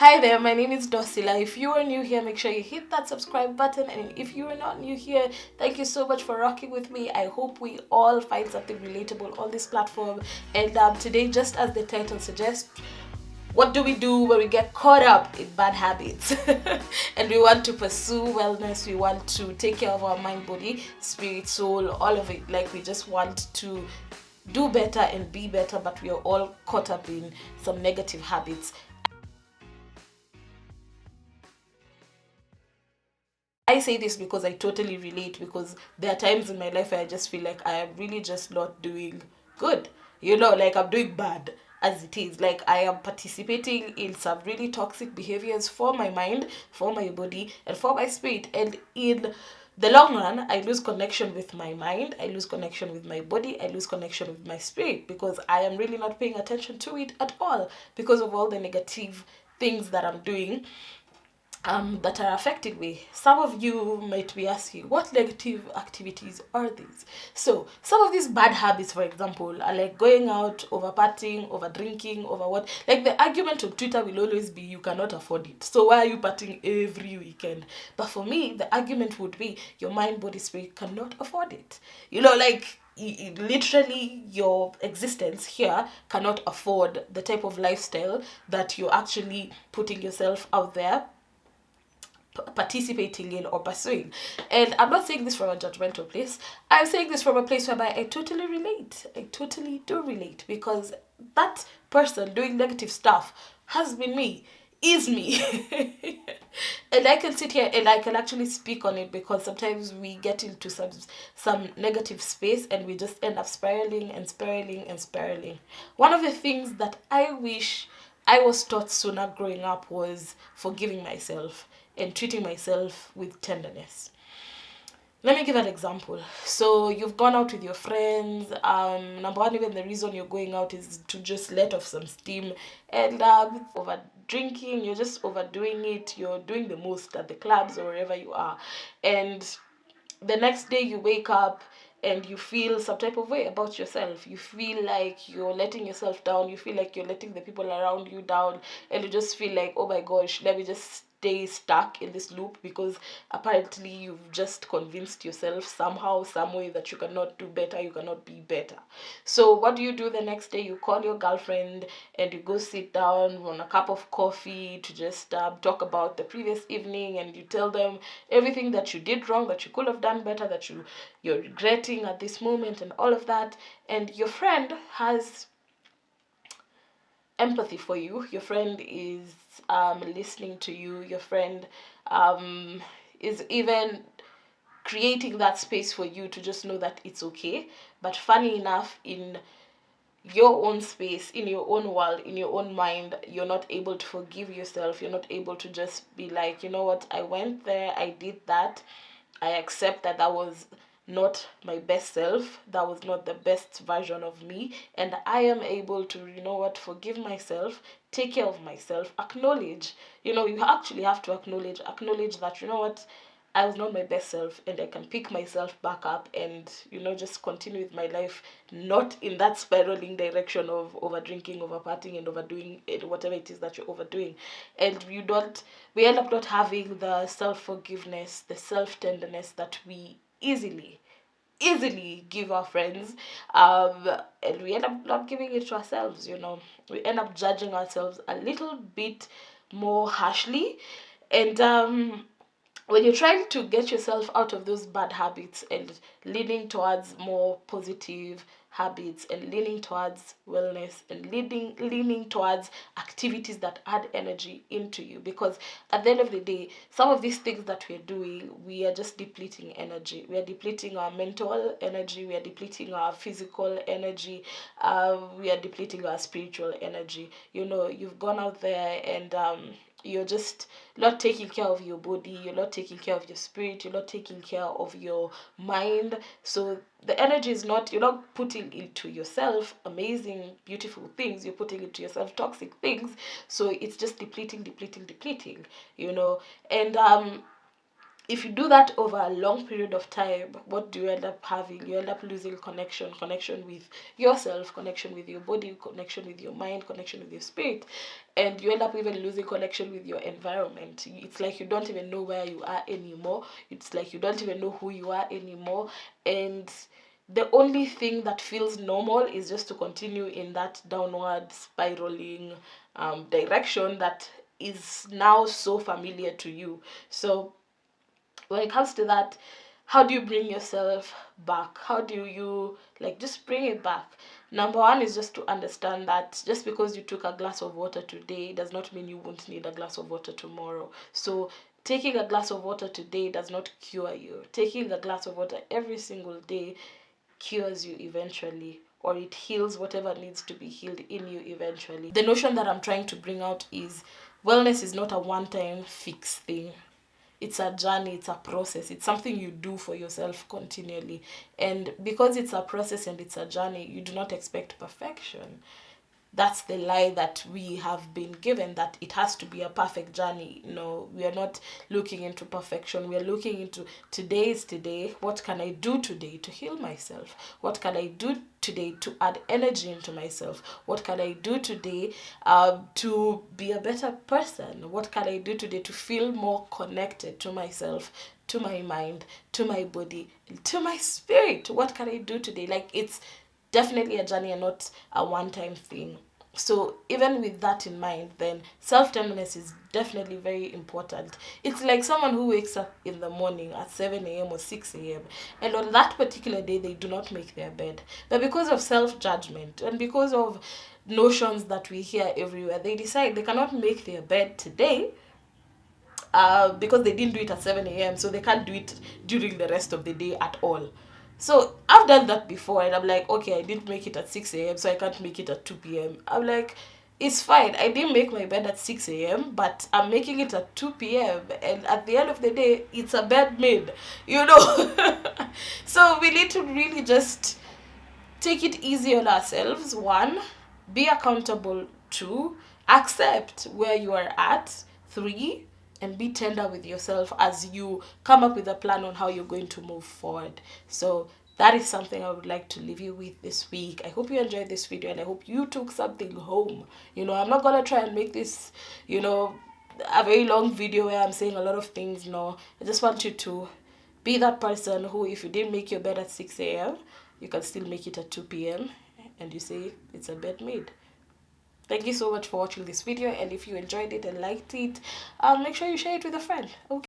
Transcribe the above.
Hi there, my name is Dosila. If you are new here, make sure you hit that subscribe button. And if you are not new here, thank you so much for rocking with me. I hope we all find something relatable on this platform. And today, just as the title suggests, what do we do when we get caught up in bad habits? And we want to pursue wellness, we want to take care of our mind, body, spirit, soul, all of it. Like we just want to do better and be better, but we are all caught up in some negative habits. I say this because I totally relate, because there are times in my life where I just feel like I am really just not doing good. Like I'm doing bad as it is. Like I am participating in some really toxic behaviors for my mind, for my body, and for my spirit. And in the long run, I lose connection with my mind, I lose connection with my body, I lose connection with my spirit, because I am really not paying attention to it at all because of all the negative things that I'm doing that are affecting me. Some of you might be asking, what negative activities are these? So, some of these bad habits, for example, are like going out, over partying, over drinking, over what? Like the argument on Twitter will always be, you cannot afford it. So, why are you partying every weekend? But for me, the argument would be, your mind, body, spirit cannot afford it. Like literally your existence here cannot afford the type of lifestyle that you're actually putting yourself out there participating in or pursuing. And I'm not saying this from a judgmental place. I'm saying this from a place whereby I totally relate. I totally do relate, because that person doing negative stuff has been me, is me. And I can sit here and I can actually speak on it, because sometimes we get into some negative space and we just end up spiraling and spiraling and spiraling. One of the things that I wish I was taught sooner growing up was forgiving myself and treating myself with tenderness. Let me give an example. So you've gone out with your friends. Number one, even the reason you're going out is to just let off some steam, and over drinking, you're just overdoing it. You're doing the most at the clubs or wherever you are, and the next day you wake up and you feel some type of way about yourself. You feel like you're letting yourself down. You feel like you're letting the people around you down. And you just feel like, oh my gosh, let me just stay stuck in this loop, because apparently you've just convinced yourself somehow, some way, that you cannot do better, you cannot be better. So what do? The next day you call your girlfriend and you go sit down on a cup of coffee to just talk about the previous evening, and you tell them everything that you did wrong, that you could have done better, that you're regretting at this moment, and all of that. And your friend has empathy for you. Your friend is listening to you. Your friend is even creating that space for you to just know that it's okay. But funny enough, in your own space, in your own world, in your own mind, you're not able to forgive yourself. You're not able to just be like, you know what, I went there, I did that, I accept that that was not my best self, that was not the best version of me, and I am able to, you know what, forgive myself, take care of myself, acknowledge. You actually have to acknowledge that, you know what, I was not my best self, and I can pick myself back up and, just continue with my life, not in that spiraling direction of over drinking, over partying, and overdoing it, whatever it is that you're overdoing. And we end up not having the self forgiveness, the self tenderness that we easily give our friends, and we end up not giving it to ourselves. We end up judging ourselves a little bit more harshly. And when you're trying to get yourself out of those bad habits and leaning towards more positive habits, and leaning towards wellness, and leaning towards activities that add energy into you, because at the end of the day, some of these things that we're doing, we are just depleting energy. We are depleting our mental energy, we are depleting our physical energy, we are depleting our spiritual energy. You've gone out there and you're just not taking care of your body, you're not taking care of your spirit, you're not taking care of your mind. So the energy is not, you're not putting into yourself amazing, beautiful things, you're putting into yourself toxic things. So it's just depleting. And if you do that over a long period of time, what do you end up having? You end up losing connection with yourself, connection with your body, connection with your mind, connection with your spirit, and you end up even losing connection with your environment. It's like you don't even know where you are anymore. It's like you don't even know who you are anymore, and the only thing that feels normal is just to continue in that downward spiraling direction that is now so familiar to you. So when it comes to that, how do you bring yourself back? How do you like just bring it back? Number one is just to understand that just because you took a glass of water today does not mean you won't need a glass of water tomorrow. So taking a glass of water today does not cure you. Taking a glass of water every single day cures you eventually, or it heals whatever needs to be healed in you eventually. The notion that I'm trying to bring out is wellness is not a one-time fix thing. It's a journey, it's a process, it's something you do for yourself continually. And because it's a process and it's a journey, you do not expect perfection. That's the lie that we have been given, that it has to be a perfect journey. No, we are not looking into perfection. We are looking into today is today. What can I do today to heal myself? What can I do today to add energy into myself? What can I do today to be a better person? What can I do today to feel more connected to myself, to my mind, to my body, to my spirit? What can I do today? Like, it's definitely a journey and not a one-time thing. So even with that in mind, then self-tenderness is definitely very important. It's like someone who wakes up in the morning at 7 a.m. or 6 a.m. and on that particular day they do not make their bed. But because of self-judgment and because of notions that we hear everywhere, they decide they cannot make their bed today because they didn't do it at 7 a.m. so they can't do it during the rest of the day at all. So I've done that before and I'm like, okay, I didn't make it at 6 a.m. so I can't make it at 2 p.m. I'm like, it's fine. I didn't make my bed at 6 a.m. but I'm making it at 2 p.m. and at the end of the day, it's a bed made, you know. So we need to really just take it easy on ourselves. One, be accountable. Two, accept where you are at. Three, and be tender with yourself as you come up with a plan on how you're going to move forward. So that is something I would like to leave you with this week. I hope you enjoyed this video and I hope you took something home. You know, I'm not gonna try and make this, you know, a very long video where I'm saying a lot of things. No, I just want you to be that person who, if you didn't make your bed at 6 a.m., you can still make it at 2 p.m. and you say it's a bed made. Thank you so much for watching this video, and if you enjoyed it and liked it, make sure you share it with a friend. Okay.